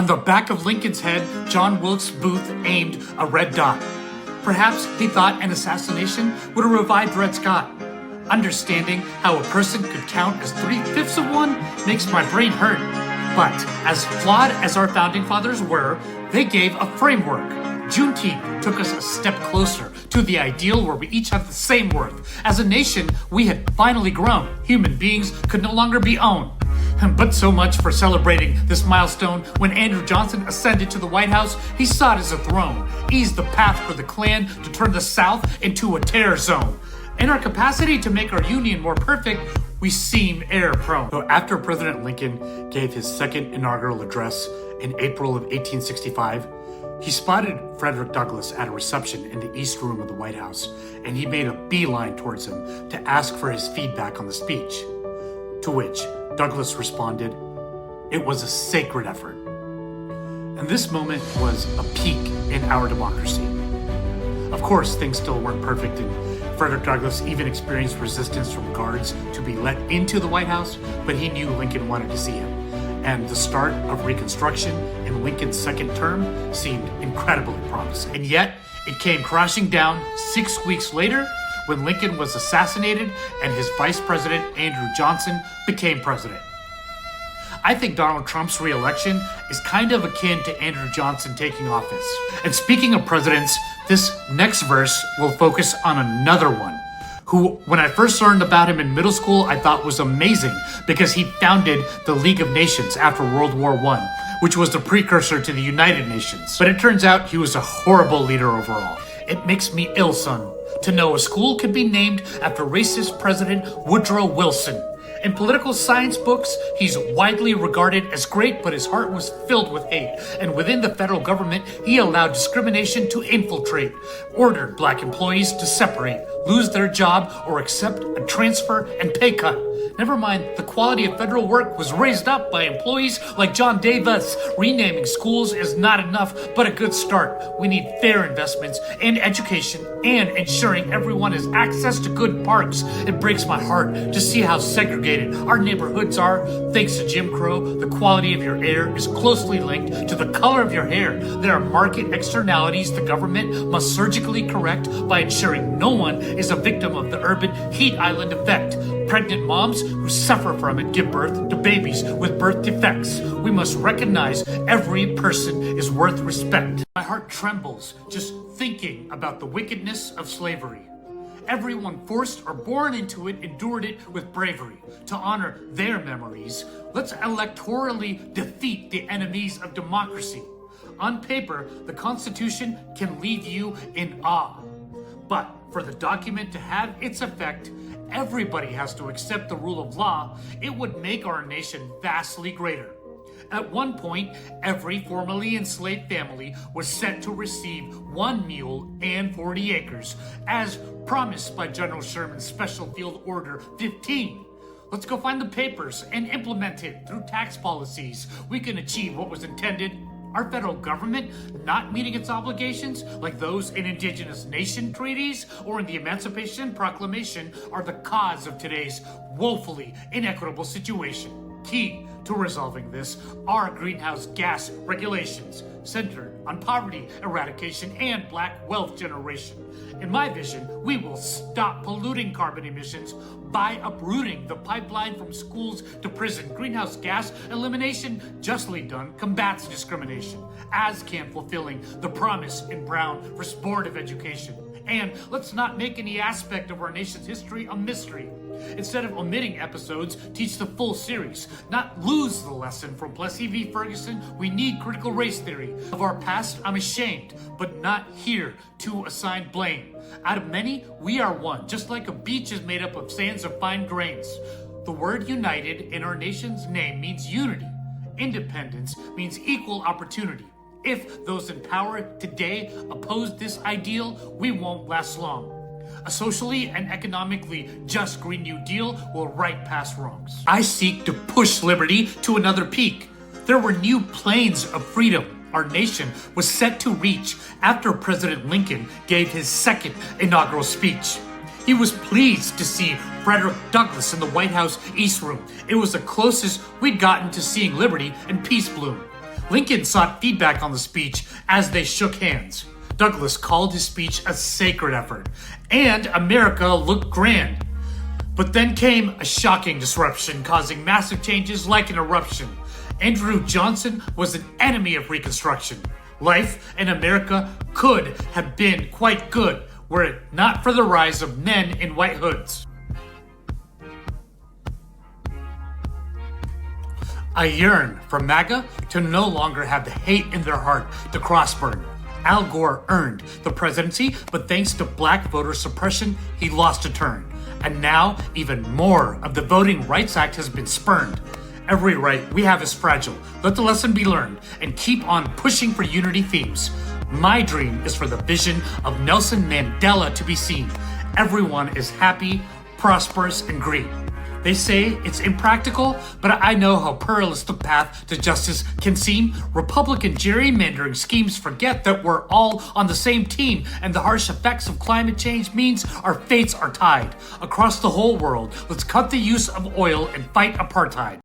On the back of Lincoln's head, John Wilkes Booth aimed a red dot. Perhaps he thought an assassination would have revived Dred Scott. Understanding how a person could count as 3/5 of one makes my brain hurt. But as flawed as our founding fathers were, they gave a framework. Juneteenth took us a step closer to the ideal where we each have the same worth. As a nation, we had finally grown. Human beings could no longer be owned. But so much for celebrating this milestone. When Andrew Johnson ascended to the White House, he sought as a throne, eased the path for the Klan to turn the South into a terror zone. In our capacity to make our union more perfect, we seem error-prone. So after President Lincoln gave his second inaugural address in April of 1865, he spotted Frederick Douglass at a reception in the East Room of the White House, and he made a beeline towards him to ask for his feedback on the speech. To which Douglass responded, "It was a sacred effort." And this moment was a peak in our democracy. Of course, things still weren't perfect, and Frederick Douglass even experienced resistance from guards to be let into the White House, but he knew Lincoln wanted to see him. And the start of Reconstruction in Lincoln's second term seemed incredibly promising. And yet, it came crashing down 6 weeks later when Lincoln was assassinated and his vice president, Andrew Johnson, became president. I think Donald Trump's re-election is kind of akin to Andrew Johnson taking office. And speaking of presidents, this next verse will focus on another one, who, when I first learned about him in middle school, I thought was amazing because he founded the League of Nations after World War I, which was the precursor to the United Nations. But it turns out he was a horrible leader overall. It makes me ill, son, to know a school could be named after racist President Woodrow Wilson. In political science books, he's widely regarded as great, but his heart was filled with hate. And within the federal government, he allowed discrimination to infiltrate, ordered black employees to separate, lose their job, or accept a transfer and pay cut. Never mind, the quality of federal work was raised up by employees like John Davis. Renaming schools is not enough, but a good start. We need fair investments and education and ensuring everyone has access to good parks. It breaks my heart to see how segregated our neighborhoods are. Thanks to Jim Crow, the quality of your air is closely linked to the color of your hair. There are market externalities the government must surgically correct by ensuring no one is a victim of the urban heat island effect. Pregnant moms who suffer from it give birth to babies with birth defects. We must recognize every person is worth respect. My heart trembles just thinking about the wickedness of slavery. Everyone forced or born into it endured it with bravery. To honor their memories, let's electorally defeat the enemies of democracy. On paper, the Constitution can leave you in awe. But for the document to have its effect, everybody has to accept the rule of law. It would make our nation vastly greater. At one point, every formerly enslaved family was set to receive 1 mule and 40 acres, as promised by General Sherman's Special Field Order 15. Let's go find the papers and implement it through tax policies. We can achieve what was intended. Our federal government not meeting its obligations, like those in indigenous nation treaties or in the Emancipation Proclamation, are the cause of today's woefully inequitable situation. Key to resolving this are greenhouse gas regulations centered on poverty eradication and black wealth generation. In my vision, we will stop polluting carbon emissions by uprooting the pipeline from schools to prison. Greenhouse gas elimination, justly done, combats discrimination, as can fulfilling the promise in Brown for supportive education. And let's not make any aspect of our nation's history a mystery. Instead of omitting episodes, teach the full series. Not lose the lesson from Plessy v. Ferguson. We need critical race theory. Of our past, I'm ashamed, but not here to assign blame. Out of many, we are one, just like a beach is made up of sands of fine grains. The word united in our nation's name means unity. Independence means equal opportunity. If those in power today oppose this ideal, we won't last long. A socially and economically just Green New Deal will right past wrongs. I seek to push liberty to another peak. There were new planes of freedom our nation was set to reach after President Lincoln gave his second inaugural speech. He was pleased to see Frederick Douglass in the White House East Room. It was the closest we'd gotten to seeing liberty and peace bloom. Lincoln sought feedback on the speech as they shook hands. Douglas called his speech a sacred effort, and America looked grand. But then came a shocking disruption, causing massive changes like an eruption. Andrew Johnson was an enemy of Reconstruction. Life in America could have been quite good were it not for the rise of men in white hoods. I yearn for MAGA to no longer have the hate in their heart to cross-burn. Al Gore earned the presidency, but thanks to black voter suppression, he lost a turn. And now, even more of the Voting Rights Act has been spurned. Every right we have is fragile. Let the lesson be learned and keep on pushing for unity themes. My dream is for the vision of Nelson Mandela to be seen. Everyone is happy, prosperous, and great. They say it's impractical, but I know how perilous the path to justice can seem. Republican gerrymandering schemes forget that we're all on the same team, and the harsh effects of climate change means our fates are tied. Across the whole world, let's cut the use of oil and fight apartheid.